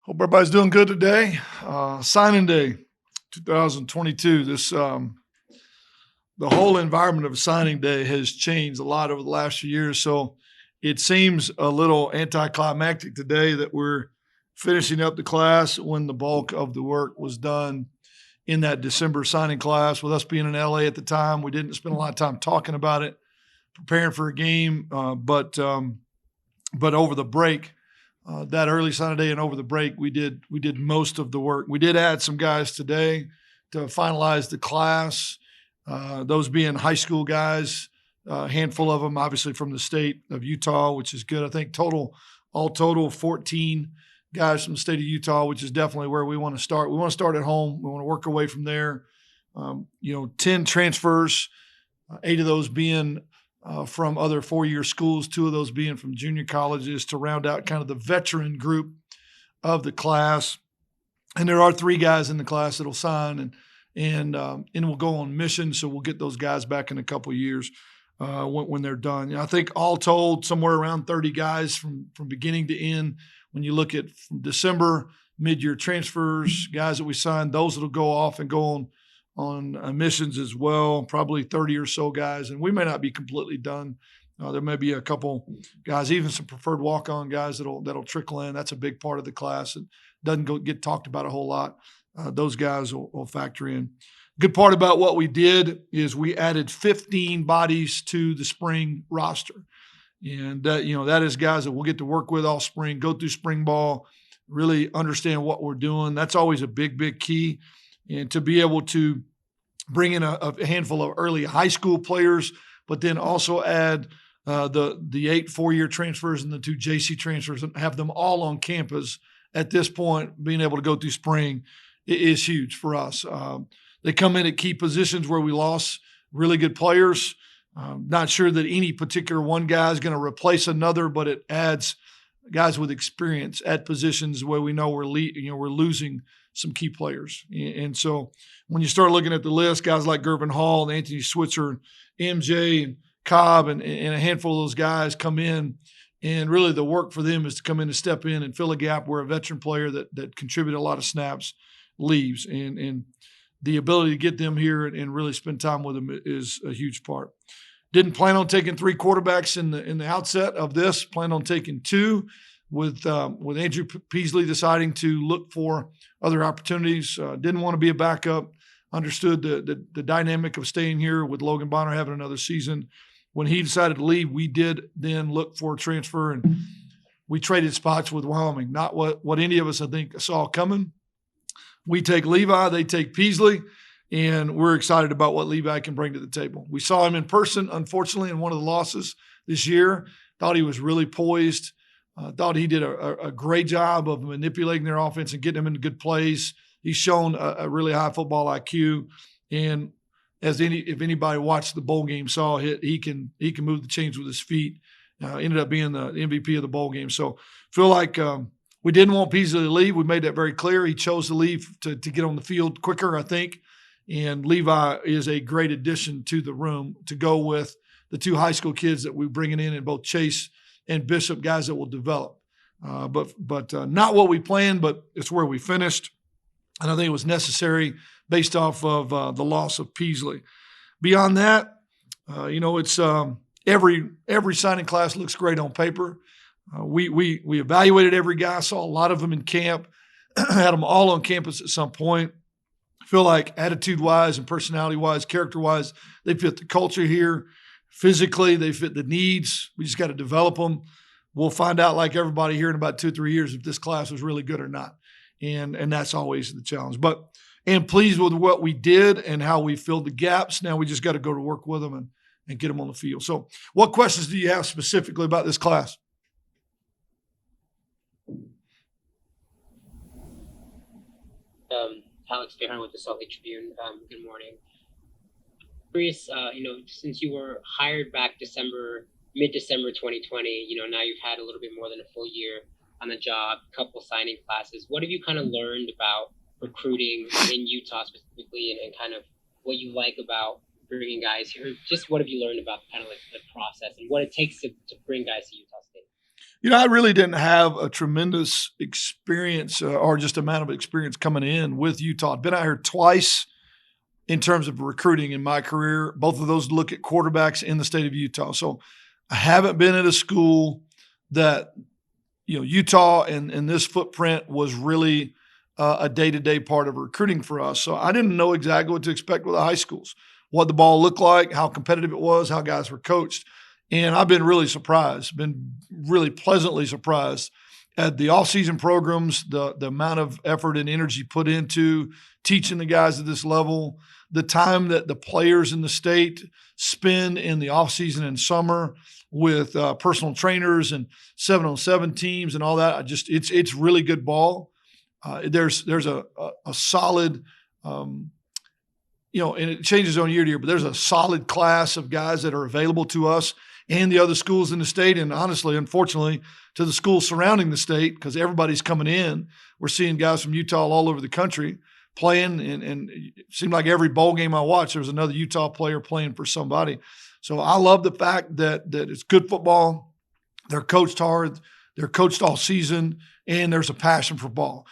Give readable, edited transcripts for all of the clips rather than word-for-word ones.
Hope everybody's doing good today. Signing day, 2022. The whole environment of signing day has changed a lot over the last few years. So it seems a little anticlimactic today that we're finishing up the class when the bulk of the work was done in that December signing class. With us being in LA at the time, we didn't spend a lot of time talking about it, preparing for a game. But over the break, that early Sunday day and over the break, we did most of the work. We did add some guys today to finalize the class. Those being high school guys, a handful of them, obviously from the state of Utah, which is good. I think all total, 14 guys from the state of Utah, which is definitely where we want to start. We want to start at home. We want to work our way from there. 10 transfers, 8 of those being from other four-year schools, 2 of those being from junior colleges to round out kind of the veteran group of the class. And there are 3 guys in the class that'll sign and will go on mission. So we'll get those guys back in a couple of years when they're done. I think all told, somewhere around 30 guys from beginning to end. When you look at from December, mid-year transfers, guys that we signed, those that'll go off and go on missions as well, probably 30 or so guys. And we may not be completely done. There may be a couple guys, even some preferred walk-on guys that'll trickle in. That's a big part of the class. It doesn't get talked about a whole lot. Those guys will factor in. Good part about what we did is we added 15 bodies to the spring roster. And that is guys that we'll get to work with all spring, go through spring ball, really understand what we're doing. That's always a big, big key. And to be able to bring in a handful of early high school players, but then also add the 8 four-year transfers and the 2 JC transfers and have them all on campus at this point, being able to go through spring is huge for us. They come in at key positions where we lost really good players. Not sure that any particular one guy is going to replace another, but it adds guys with experience at positions where we know we're losing some key players. And so when you start looking at the list, guys like Gervin Hall and Anthony Switzer, MJ and Cobb and a handful of those guys come in, and really the work for them is to come in and step in and fill a gap where a veteran player that contributed a lot of snaps leaves. And the ability to get them here and really spend time with them is a huge part. Didn't plan on taking 3 quarterbacks in the outset of this. Planned on taking 2, with Andrew Peasley deciding to look for other opportunities. Didn't want to be a backup. Understood the dynamic of staying here with Logan Bonner having another season. When he decided to leave, we did then look for a transfer, and we traded spots with Wyoming. Not what any of us, I think, saw coming. We take Levi, they take Peasley. And we're excited about what Levi can bring to the table. We saw him in person, unfortunately, in one of the losses this year. Thought he was really poised. Thought he did a great job of manipulating their offense and getting them into good plays. He's shown a really high football IQ. And if anybody watched the bowl game, saw it, he can move the chains with his feet. Ended up being the MVP of the bowl game. So feel like we didn't want Peasley to leave. We made that very clear. He chose to leave to get on the field quicker, I think. And Levi is a great addition to the room to go with the 2 high school kids that we're bringing in both Chase and Bishop, guys that will develop. But not what we planned, but it's where we finished. And I think it was necessary based off of the loss of Peasley. Beyond that, it's every signing class looks great on paper. We evaluated every guy, saw a lot of them in camp, had them all on campus at some point. Feel like attitude-wise and personality-wise, character-wise, they fit the culture here. Physically, they fit the needs. We just got to develop them. We'll find out, like everybody here, in about 2 or 3 years if this class was really good or not. And that's always the challenge. But and pleased with what we did and how we filled the gaps. Now we just got to go to work with them and get them on the field. So what questions do you have specifically about this class? Alex Behar with the Salt Lake Tribune. Good morning. Curious, since you were hired back mid-December 2020, now you've had a little bit more than a full year on the job, couple signing classes. What have you kind of learned about recruiting in Utah specifically, and kind of what you like about bringing guys here? Just what have you learned about kind of like the process and what it takes to bring guys to Utah State? I really didn't have a tremendous experience or just amount of experience coming in with Utah. I've been out here twice in terms of recruiting in my career. Both of those look at quarterbacks in the state of Utah. So I haven't been at a school that, Utah and this footprint was really a day-to-day part of recruiting for us. So I didn't know exactly what to expect with the high schools, what the ball looked like, how competitive it was, how guys were coached. And I've been really surprised, been really pleasantly surprised at the off-season programs, the amount of effort and energy put into teaching the guys at this level, the time that the players in the state spend in the off-season and summer with personal trainers and 7-on-7 teams and all that. It's really good ball. There's a solid, and it changes on year to year, but there's a solid class of guys that are available to us and the other schools in the state. And honestly, unfortunately, to the schools surrounding the state, because everybody's coming in. We're seeing guys from Utah all over the country playing, and it seemed like every bowl game I watched, there was another Utah player playing for somebody. So I love the fact that it's good football. They're coached hard. They're coached all season, and there's a passion for ball.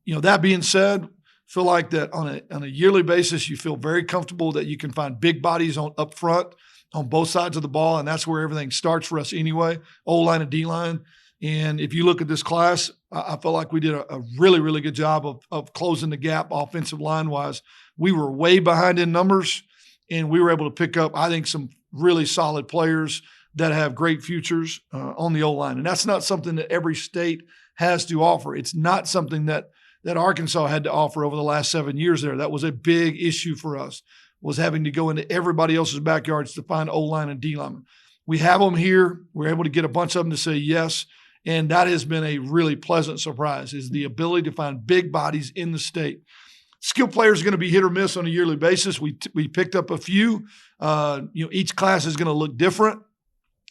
That being said, feel like that on a yearly basis, you feel very comfortable that you can find big bodies up front on both sides of the ball, and that's where everything starts for us anyway, O-line and D-line. And if you look at this class, I feel like we did a really, really good job of closing the gap offensive line-wise. We were way behind in numbers, and we were able to pick up, I think, some really solid players that have great futures on the O-line. And that's not something that every state has to offer. It's not something that Arkansas had to offer over the last 7 years there. That was a big issue for us, was having to go into everybody else's backyards to find O-line and D-linemen. We have them here. We're able to get a bunch of them to say yes, and that has been a really pleasant surprise, is the ability to find big bodies in the state. Skill players are going to be hit or miss on a yearly basis. We picked up a few. Each class is going to look different,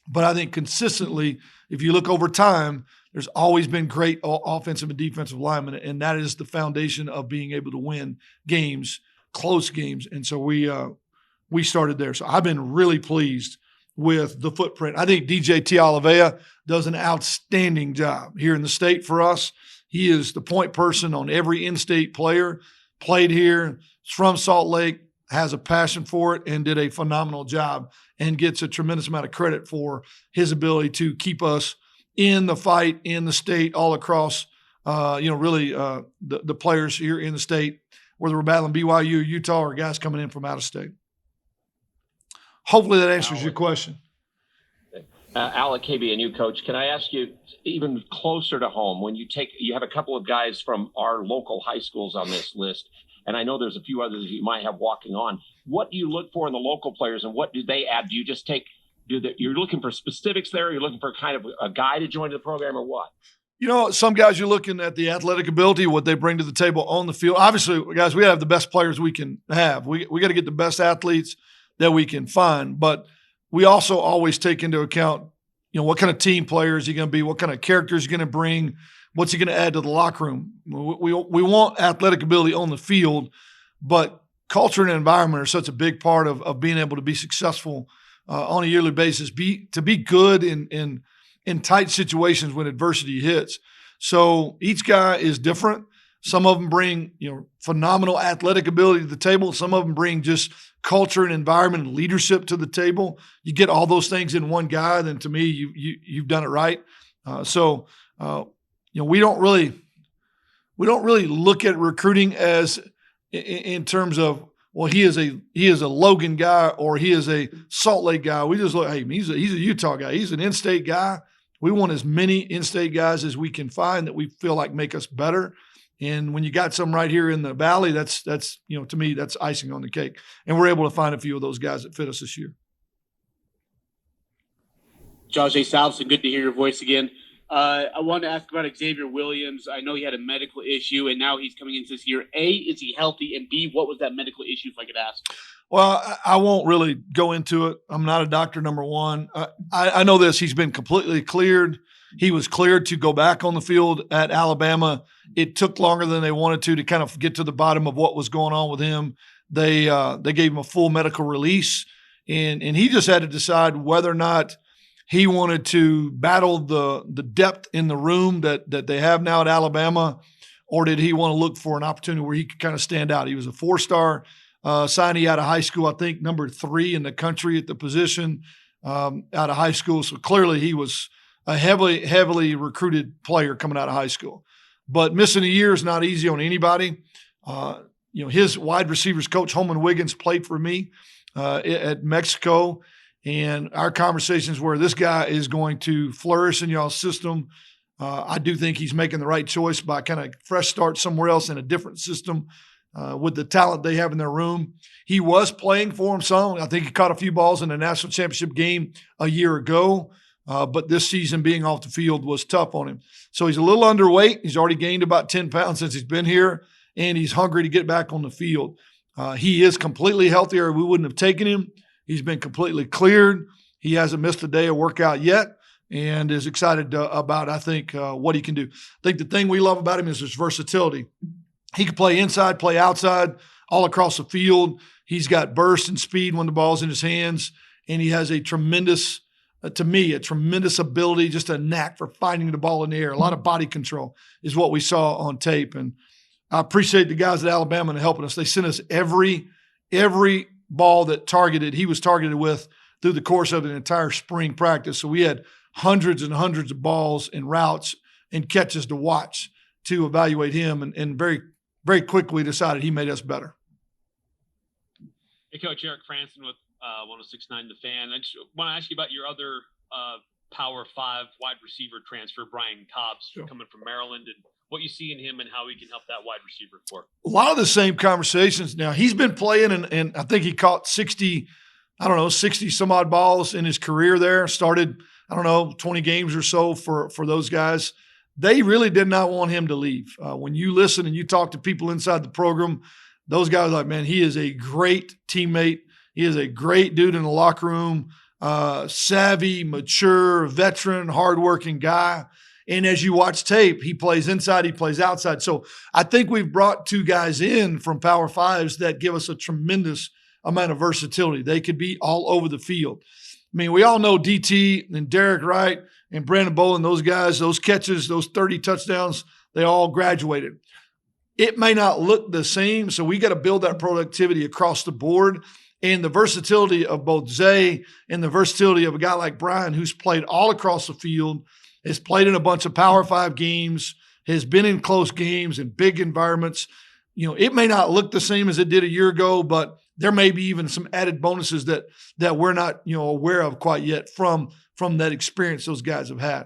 but I think consistently, if you look over time, there's always been great offensive and defensive linemen, and that is the foundation of being able to win games, close games. And so we started there. So I've been really pleased with the footprint. I think DJ Tialavea does an outstanding job here in the state for us. He is the point person on every in-state player, played here, is from Salt Lake, has a passion for it, and did a phenomenal job and gets a tremendous amount of credit for his ability to keep us in the fight in the state all across, the players here in the state, whether we're battling BYU, Utah, or guys coming in from out of state. Hopefully that answers your question. Alec KB, a new coach. Can I ask you, even closer to home, when you have a couple of guys from our local high schools on this list, and I know there's a few others you might have walking on. What do you look for in the local players, and what do they add? Do you just you're looking for specifics there? You're looking for kind of a guy to join the program, or what? Some guys you're looking at the athletic ability, what they bring to the table on the field. Obviously, guys, we have the best players we can have. We got to get the best athletes that we can find, but we also always take into account, what kind of team player is he going to be, what kind of character is he going to bring, what's he going to add to the locker room. We want athletic ability on the field, but culture and environment are such a big part of being able to be successful on a yearly basis, to be good in tight situations when adversity hits. So each guy is different. Some of them bring, phenomenal athletic ability to the table. Some of them bring just culture and environment and leadership to the table. You get all those things in one guy, then to me, you've done it right. We don't really look at recruiting as in terms of, well, he is a Logan guy or he is a Salt Lake guy. We just look, hey, he's a Utah guy. He's an in-state guy. We want as many in-state guys as we can find that we feel like make us better. And when you got some right here in the Valley, that's to me, that's icing on the cake. And we're able to find a few of those guys that fit us this year. Josh A. Salveson, good to hear your voice again. I wanted to ask about Xavier Williams. I know he had a medical issue, and now he's coming into this year. A, is he healthy? And B, what was that medical issue, if I could ask? Well, I won't really go into it. I'm not a doctor, number one. I know this. He's been completely cleared. He was cleared to go back on the field at Alabama. It took longer than they wanted to kind of get to the bottom of what was going on with him. They gave him a full medical release, and he just had to decide whether or not he wanted to battle the depth in the room that they have now at Alabama, or did he want to look for an opportunity where he could kind of stand out? He was a 4-star signee out of high school, I think number 3 in the country at the position out of high school. So clearly he was a heavily recruited player coming out of high school. But missing a year is not easy on anybody. His wide receivers coach, Holman Wiggins, played for me at Mexico. And our conversations were, this guy is going to flourish in y'all's system. I do think he's making the right choice by kind of fresh start somewhere else in a different system with the talent they have in their room. He was playing for him some. I think he caught a few balls in the national championship game a year ago. But this season being off the field was tough on him. So he's a little underweight. He's already gained about 10 pounds since he's been here, and he's hungry to get back on the field. He is completely healthy, or we wouldn't have taken him. He's been completely cleared. He hasn't missed a day of workout yet and is excited about, I think, what he can do. I think the thing we love about him is his versatility. He can play inside, play outside, all across the field. He's got burst and speed when the ball's in his hands, and he has a tremendous ability, just a knack for finding the ball in the air. A lot of body control is what we saw on tape. And I appreciate the guys at Alabama and helping us. They sent us every ball that he was targeted with through the course of an entire spring practice. So we had hundreds and hundreds of balls and routes and catches to watch to evaluate him, and very, very quickly decided he made us better. Hey, Coach, Eric Franson with 106.9 The Fan. I just want to ask you about your other Power 5 wide receiver transfer, Brian Cobbs, Sure. coming from Maryland, and what you see in him and how he can help that wide receiver core. A lot of the same conversations. Now, he's been playing, and I think he caught 60 some odd balls in his career there. Started, 20 games or so for those guys. They really did not want him to leave. When you listen and you talk to people inside the program, those guys are like, man, he is a great teammate. He is a great dude in the locker room, savvy, mature, veteran, hardworking guy. And as you watch tape, he plays inside, he plays outside. So I think we've brought 2 guys in from Power 5s that give us a tremendous amount of versatility. They could be all over the field. I mean, we all know DT and Derek Wright and Brandon Bolin, those guys, those catches, those 30 touchdowns, they all graduated. It may not look the same, so we got to build that productivity across the board. And the versatility of both Zay and the versatility of a guy like Brian, who's played all across the field, has played in a bunch of Power 5 games, has been in close games and big environments. It may not look the same as it did a year ago, but there may be even some added bonuses that we're not, aware of quite yet from that experience those guys have had.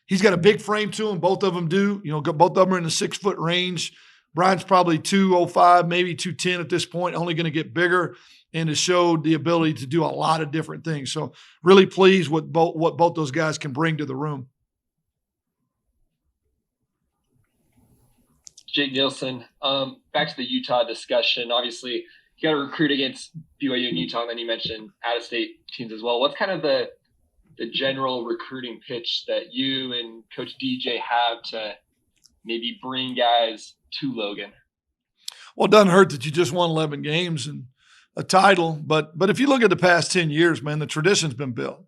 He's got a big frame to him. Both of them do. Both of them are in the 6-foot range. Brian's probably 205, maybe 210 at this point, only going to get bigger, and has showed the ability to do a lot of different things. So really pleased with what both those guys can bring to the room. Jake Nielsen, back to the Utah discussion. Obviously, you got to recruit against BYU and Utah, and then you mentioned out-of-state teams as well. What's kind of the general recruiting pitch that you and Coach DJ have to maybe bring guys to Logan? Well, it doesn't hurt that you just won 11 games and a title, but if you look at the past 10 years, man, the tradition's been built.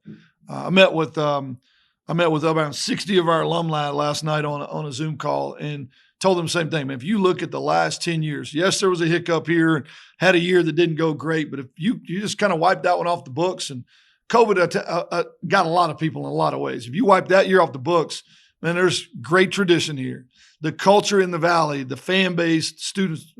I met with about 60 of our alumni last night on a Zoom call and told them the same thing, man. If you look at the last 10 years, yes, there was a hiccup here, had a year that didn't go great, but if you just kind of wiped that one off the books, and COVID got a lot of people in a lot of ways. If you wipe that year off the books, man, there's great tradition here. The culture in the Valley, the fan base, students,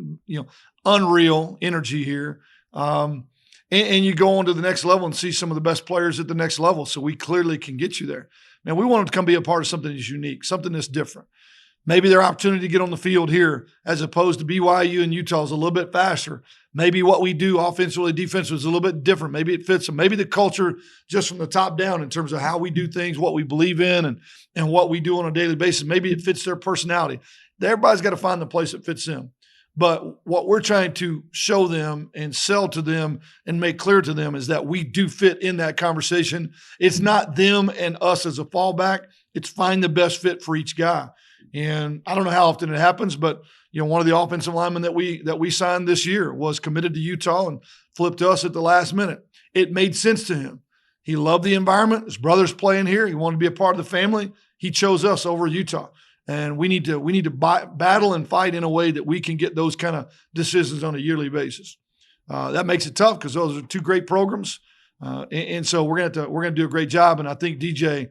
unreal energy here. And you go on to the next level and see some of the best players at the next level. So we clearly can get you there. Man, we want them to come be a part of something that's unique, something that's different. Maybe their opportunity to get on the field here as opposed to BYU and Utah is a little bit faster. Maybe what we do offensively, defensively is a little bit different. Maybe it fits them. Maybe the culture just from the top down in terms of how we do things, what we believe in, and what we do on a daily basis. Maybe it fits their personality. Everybody's got to find the place that fits them. But what we're trying to show them and sell to them and make clear to them is that we do fit in that conversation. It's not them and us as a fallback. It's find the best fit for each guy. And I don't know how often it happens, but one of the offensive linemen that we signed this year was committed to Utah and flipped to us at the last minute. It made sense to him. He loved the environment. His brother's playing here. He wanted to be a part of the family. He chose us over Utah. And we need to battle and fight in a way that we can get those kind of decisions on a yearly basis. That makes it tough because those are two great programs. And so we're gonna do a great job. And I think DJ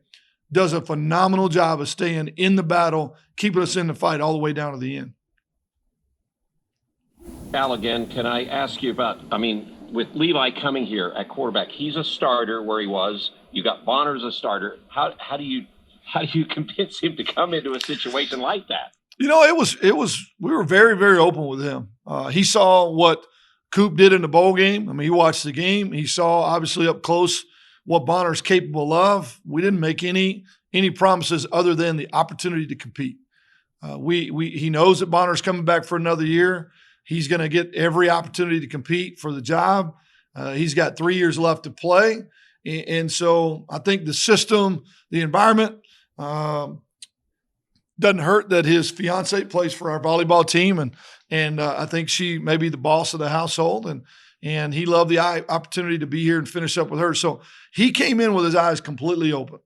does a phenomenal job of staying in the battle, keeping us in the fight all the way down to the end. Al, again, can I ask you about, with Levi coming here at quarterback, he's a starter where he was. You got Bonner as a starter. How do you convince him to come into a situation like that? We were very, very open with him. He saw what Coop did in the bowl game. He watched the game. He saw obviously up close what Bonner's capable of. We didn't make any promises other than the opportunity to compete. He knows that Bonner's coming back for another year. He's going to get every opportunity to compete for the job. He's got 3 years left to play. And so I think the system, the environment, doesn't hurt that his fiance plays for our volleyball team. And I think she may be the boss of the household. And he loved the opportunity to be here and finish up with her. So he came in with his eyes completely open,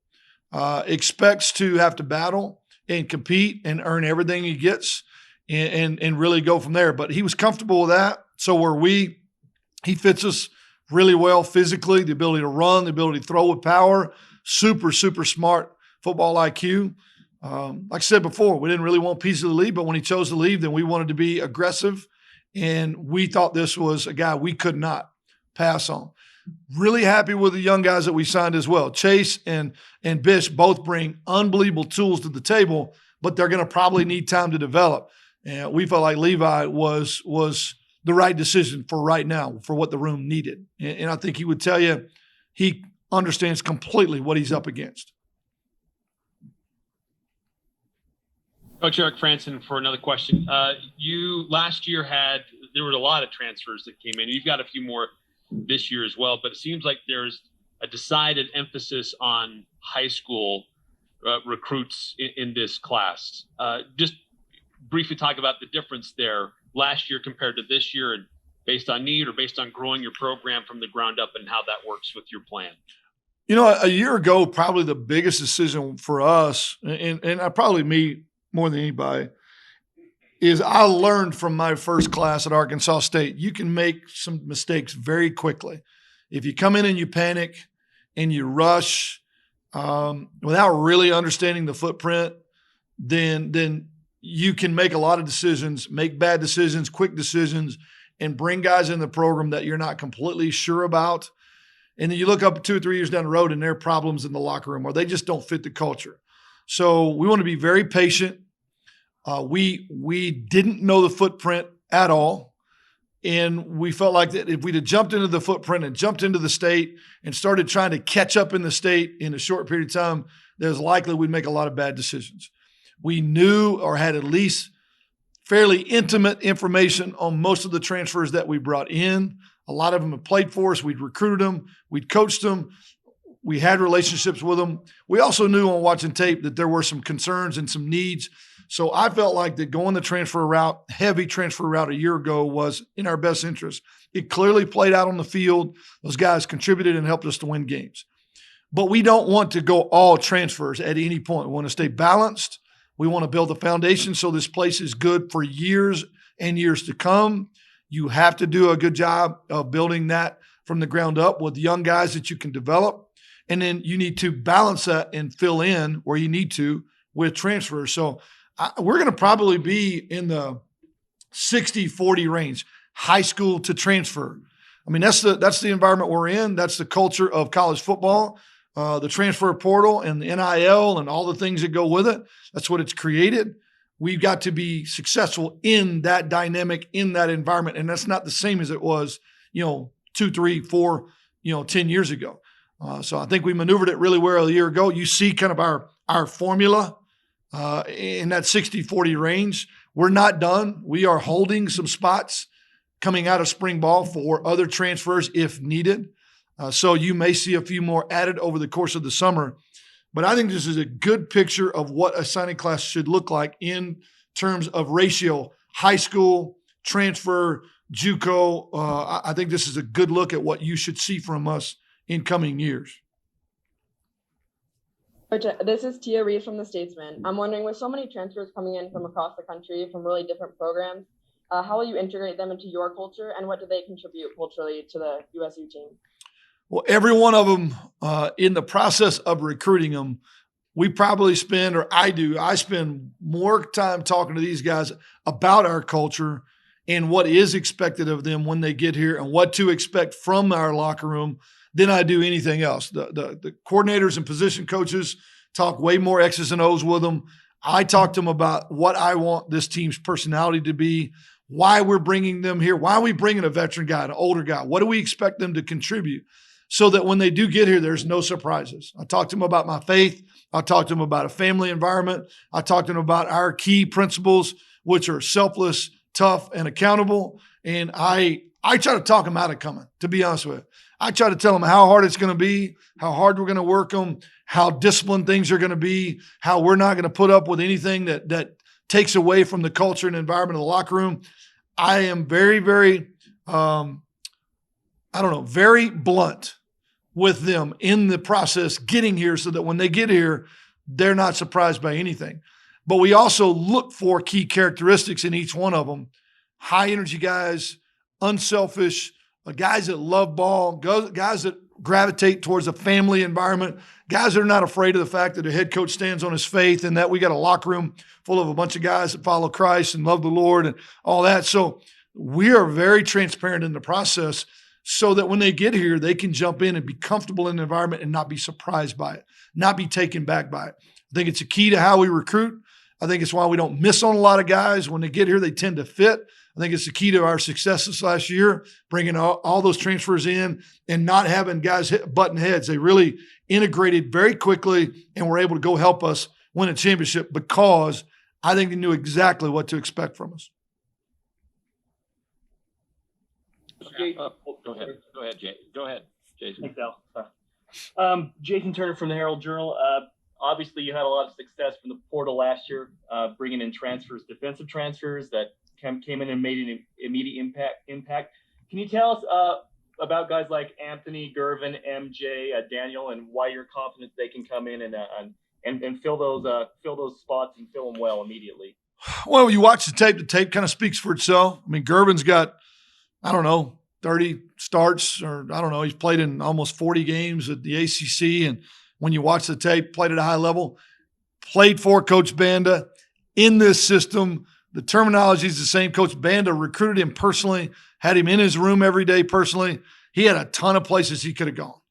expects to have to battle and compete and earn everything he gets and really go from there. But he was comfortable with that. So were we. He fits us really well physically, the ability to run, the ability to throw with power, super, super smart football IQ. Like I said before, we didn't really want Peasley to leave, but when he chose to leave, then we wanted to be aggressive. And we thought this was a guy we could not pass on. Really happy with the young guys that we signed as well. Chase and Bish both bring unbelievable tools to the table, but they're going to probably need time to develop. And we felt like Levi was the right decision for right now, for what the room needed. And I think he would tell you he understands completely what he's up against. Coach Eric Franson for another question. You last year there were a lot of transfers that came in. You've got a few more this year as well, but it seems like there's a decided emphasis on high school recruits in this class. Just briefly talk about the difference there last year compared to this year, and based on need or based on growing your program from the ground up, and how that works with your plan. A year ago, probably the biggest decision for us, and probably me more than anybody, is I learned from my first class at Arkansas State, you can make some mistakes very quickly. If you come in and you panic and you rush without really understanding the footprint, then you can make a lot of decisions, make bad decisions, quick decisions, and bring guys in the program that you're not completely sure about. And then you look up 2 or 3 years down the road and there are problems in the locker room or they just don't fit the culture. So we want to be very patient. We didn't know the footprint at all. And we felt like that if we'd have jumped into the footprint and jumped into the state and started trying to catch up in the state in a short period of time, there's likely we'd make a lot of bad decisions. We knew or had at least fairly intimate information on most of the transfers that we brought in. A lot of them have played for us. We'd recruited them. We'd coached them. We had relationships with them. We also knew on watching tape that there were some concerns and some needs. So I felt like that going the transfer route, heavy transfer route a year ago was in our best interest. It clearly played out on the field. Those guys contributed and helped us to win games. But we don't want to go all transfers at any point. We want to stay balanced. We want to build a foundation so this place is good for years and years to come. You have to do a good job of building that from the ground up with young guys that you can develop. And then you need to balance that and fill in where you need to with transfers. So we're going to probably be in the 60-40 range, high school to transfer. That's the environment we're in. That's the culture of college football. The transfer portal and the NIL and all the things that go with it. That's what it's created. We've got to be successful in that dynamic, in that environment. And that's not the same as it was, 2, 3, 4, 10 years ago. So I think we maneuvered it really well a year ago. You see kind of our formula in that 60-40 range. We're not done. We are holding some spots coming out of spring ball for other transfers if needed. So you may see a few more added over the course of the summer. But I think this is a good picture of what a signing class should look like in terms of ratio, high school, transfer, JUCO. I think this is a good look at what you should see from us in coming years. Coach, this is Tia Reese from the Statesman. I'm wondering, with so many transfers coming in from across the country from really different programs, how will you integrate them into your culture, and what do they contribute culturally to the USU team? Well, every one of them, in the process of recruiting them, we probably spend, or I spend more time talking to these guys about our culture and what is expected of them when they get here and what to expect from our locker room than I do anything else. The coordinators and position coaches talk way more X's and O's with them. I talk to them about what I want this team's personality to be, why we're bringing them here, why are we bringing a veteran guy, an older guy, what do we expect them to contribute, so that when they do get here, there's no surprises. I talk to them about my faith. I talk to them about a family environment. I talk to them about our key principles, which are selfless, tough, and accountable. And I try to talk them out of coming, to be honest with you. I try to tell them how hard it's going to be, how hard we're going to work them, how disciplined things are going to be, how we're not going to put up with anything that takes away from the culture and environment of the locker room. I am very, very, very blunt with them in the process getting here, so that when they get here, they're not surprised by anything. But we also look for key characteristics in each one of them. High energy guys, unselfish, guys that love ball, guys that gravitate towards a family environment, guys that are not afraid of the fact that a head coach stands on his faith, and that we got a locker room full of a bunch of guys that follow Christ and love the Lord and all that. So we are very transparent in the process, so that when they get here, they can jump in and be comfortable in the environment and not be surprised by it, not be taken back by it. I think it's a key to how we recruit. I think it's why we don't miss on a lot of guys. When they get here, they tend to fit. I think it's the key to our success this last year, bringing all those transfers in and not having guys button heads. They really integrated very quickly and were able to go help us win a championship, because I think they knew exactly what to expect from us. Go ahead, Jay. Go ahead, Jason. Thanks, Al. Jason Turner from the Herald Journal. Obviously, you had a lot of success from the portal last year, bringing in transfers, defensive transfers that came in and made an immediate impact. Can you tell us about guys like Anthony, Gervin, MJ, Daniel, and why you're confident they can come in and fill those spots and fill them well immediately? Well, you watch the tape kind of speaks for itself. I mean, Gervin's got, 30 starts, or he's played in almost 40 games at the ACC. And when you watch the tape, played at a high level, played for Coach Banda in this system. The terminology is the same. Coach Banda recruited him personally, had him in his room every day personally. He had a ton of places he could have gone.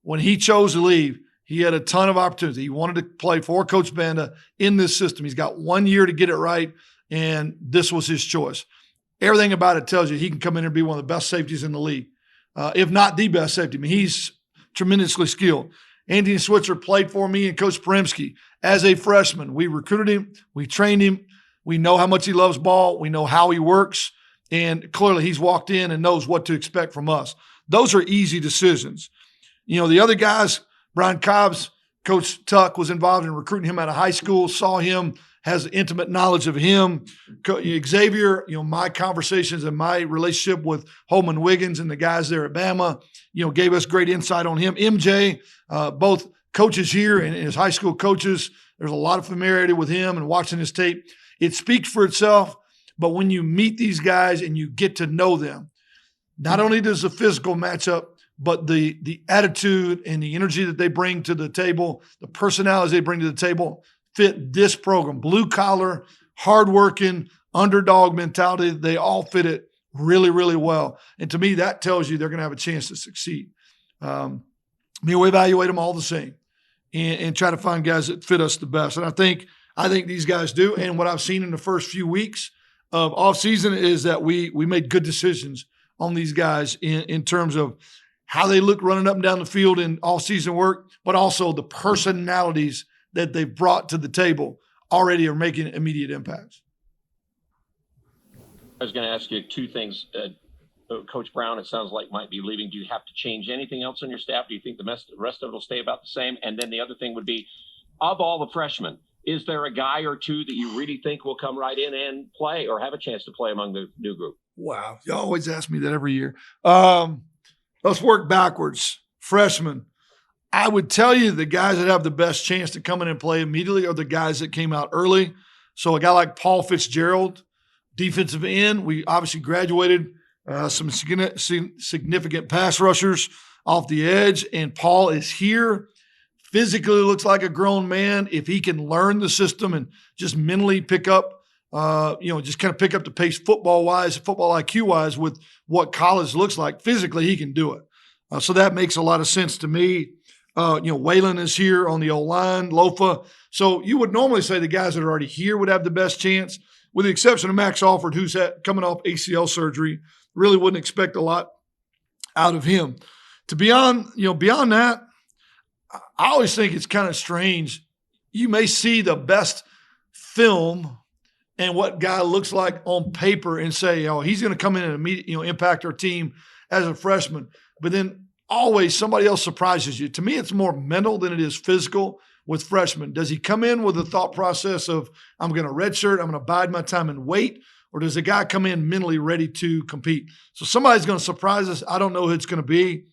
When he chose to leave, he had a ton of opportunity. He wanted to play for Coach Banda in this system. He's got 1 year to get it right, and this was his choice. Everything about it tells you he can come in and be one of the best safeties in the league, if not the best safety. I mean, he's tremendously skilled. Anthony Switzer played for me and Coach Premsky as a freshman. We recruited him. We trained him. We know how much he loves ball. We know how he works. And clearly he's walked in and knows what to expect from us. Those are easy decisions. The other guys, Brian Cobbs, Coach Tuck was involved in recruiting him out of high school, saw him, has intimate knowledge of him. Xavier, my conversations and my relationship with Holman Wiggins and the guys there at Bama, gave us great insight on him. MJ, both coaches here and his high school coaches, there's a lot of familiarity with him and watching his tape. It speaks for itself, but when you meet these guys and you get to know them, not only does the physical match up, but the attitude and the energy that they bring to the table, the personalities they bring to the table, fit this program. Blue collar, hardworking, underdog mentality, they all fit it really, really well. And to me, that tells you they're going to have a chance to succeed. We evaluate them all the same and try to find guys that fit us the best. And I think these guys do. And what I've seen in the first few weeks of offseason is that we made good decisions on these guys in terms of how they look running up and down the field in all-season work, but also the personalities that they've brought to the table already are making immediate impacts. I was going to ask you two things. Coach Brown, it sounds like, might be leaving. Do you have to change anything else on your staff? Do you think the rest of it will stay about the same? And then the other thing would be, of all the freshmen, is there a guy or two that you really think will come right in and play or have a chance to play among the new group? Wow. You always ask me that every year. Let's work backwards. Freshmen. I would tell you the guys that have the best chance to come in and play immediately are the guys that came out early. So a guy like Paul Fitzgerald, defensive end, we obviously graduated some significant pass rushers off the edge, and Paul is here. Physically looks like a grown man. If he can learn the system and just mentally pick up, just kind of pick up the pace football-wise, football IQ-wise with what college looks like, physically he can do it. So that makes a lot of sense to me. Waylon is here on the O-line, Lofa. So you would normally say the guys that are already here would have the best chance, with the exception of Max Alford, who's coming off ACL surgery. Really wouldn't expect a lot out of him. Beyond that, I always think it's kind of strange. You may see the best film and what guy looks like on paper and say, oh, he's going to come in and immediately, impact our team as a freshman. But then always somebody else surprises you. To me, it's more mental than it is physical with freshmen. Does he come in with the thought process of, I'm going to redshirt, I'm going to bide my time and wait? Or does the guy come in mentally ready to compete? So somebody's going to surprise us. I don't know who it's going to be.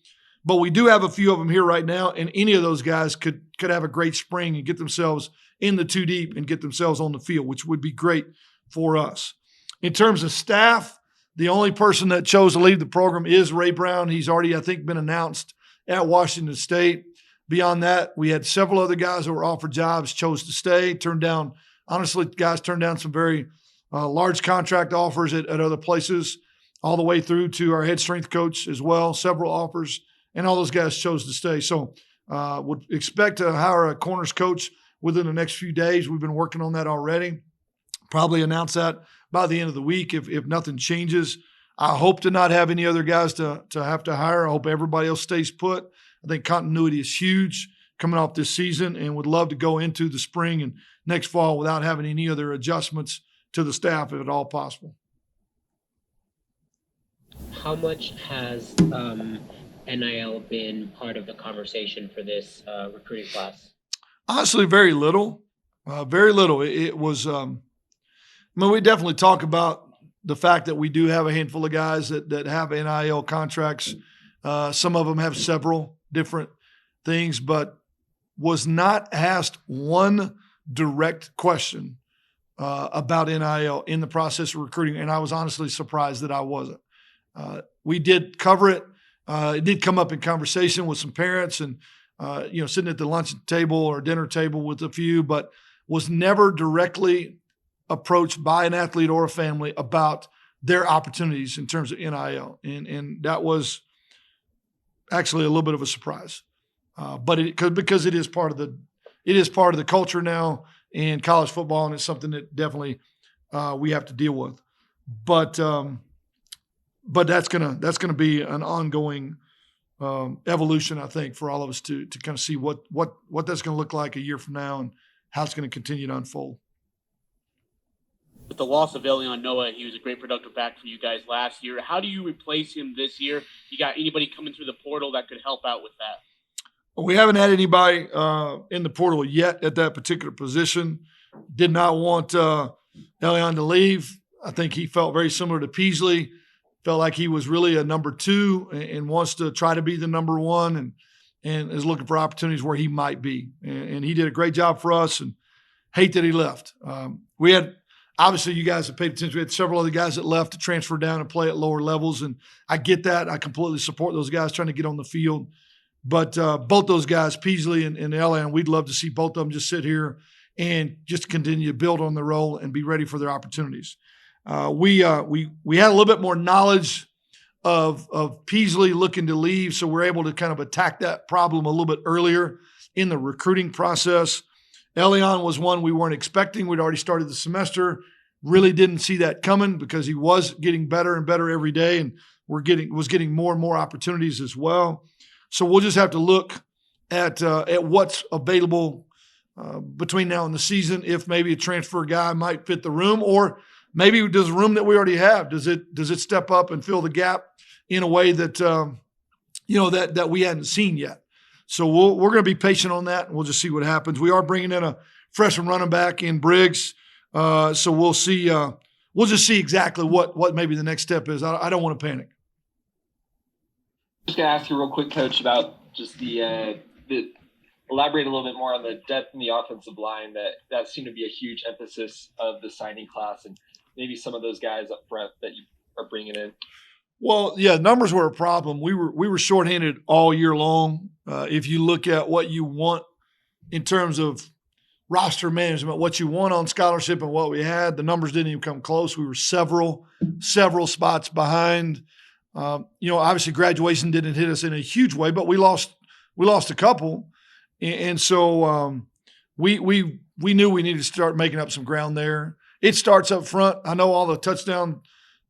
But we do have a few of them here right now, and any of those guys could have a great spring and get themselves in the two deep and get themselves on the field, which would be great for us. In terms of staff, the only person that chose to leave the program is Ray Brown. He's already, I think, been announced at Washington State. Beyond that, we had several other guys that were offered jobs, chose to stay, guys turned down some very large contract offers at other places, all the way through to our head strength coach as well, several offers. And all those guys chose to stay. So would expect to hire a corners coach within the next few days. We've been working on that already. Probably announce that by the end of the week if nothing changes. I hope to not have any other guys to have to hire. I hope everybody else stays put. I think continuity is huge coming off this season, and would love to go into the spring and next fall without having any other adjustments to the staff if at all possible. How much has NIL been part of the conversation for this recruiting class? Honestly, very little. Very little. It was, we definitely talk about the fact that we do have a handful of guys that have NIL contracts. Some of them have several different things, but was not asked one direct question about NIL in the process of recruiting. And I was honestly surprised that I wasn't. We did cover it. It did come up in conversation with some parents and, sitting at the lunch table or dinner table with a few, but was never directly approached by an athlete or a family about their opportunities in terms of NIL. And that was actually a little bit of a surprise. Because it is part of the culture now in college football, and it's something that definitely we have to deal with. But that's gonna be an ongoing evolution, I think, for all of us to kind of see what that's going to look like a year from now and how it's going to continue to unfold. With the loss of Elion Noah, he was a great productive back for you guys last year. How do you replace him this year? You got anybody coming through the portal that could help out with that? We haven't had anybody in the portal yet at that particular position. Did not want Elion to leave. I think he felt very similar to Peasley. Felt like he was really a number two and wants to try to be the number one and is looking for opportunities where he might be. And he did a great job for us, and hate that he left. We had, obviously, you guys have paid attention. We had several other guys that left to transfer down and play at lower levels, and I get that. I completely support those guys trying to get on the field. But both those guys, Peasley and Elion, we'd love to see both of them just sit here and just continue to build on their role and be ready for their opportunities. We had a little bit more knowledge of Peasley looking to leave, so we're able to kind of attack that problem a little bit earlier in the recruiting process. Elion was one we weren't expecting. We'd already started the semester. Really didn't see that coming because he was getting better and better every day, and was getting more and more opportunities as well. So we'll just have to look at what's available between now and the season. If maybe a transfer guy might fit the room, or maybe does the room that we already have, does it step up and fill the gap in a way that that we hadn't seen yet. So we're going to be patient on that, and we'll just see what happens. We are bringing in a freshman running back in Briggs, so we'll see. We'll just see exactly what maybe the next step is. I don't want to panic. Just gonna ask you real quick, Coach, about just the elaborate a little bit more on the depth in the offensive line that seemed to be a huge emphasis of the signing class, and maybe some of those guys up front that you are bringing in. Well, yeah, numbers were a problem. We were shorthanded all year long. If you look at what you want in terms of roster management, what you want on scholarship and what we had, the numbers didn't even come close. We were several spots behind. Obviously graduation didn't hit us in a huge way, but we lost a couple. And so we knew we needed to start making up some ground there. It starts up front. I know all the touchdown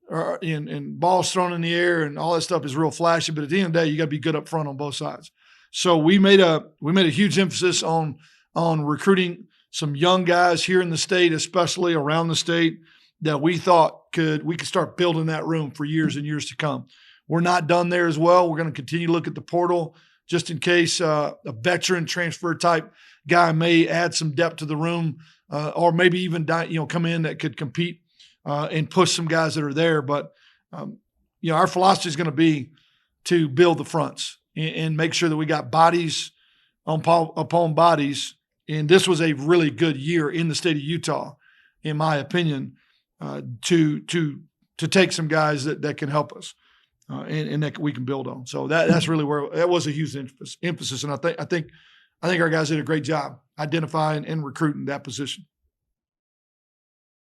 and balls thrown in the air and all that stuff is real flashy, but at the end of the day, you got to be good up front on both sides. So we made a huge emphasis on recruiting some young guys here in the state, especially around the state, that we thought we could start building that room for years and years to come. We're not done there as well. We're going to continue to look at the portal just in case a veteran transfer type guy may add some depth to the room, or maybe even come in that could compete and push some guys that are there. But our philosophy is going to be to build the fronts and make sure that we got bodies upon bodies. And this was a really good year in the state of Utah, in my opinion, to take some guys that can help us and that we can build on. So that's really where that was a huge emphasis. And I think our guys did a great job identifying and recruiting that position.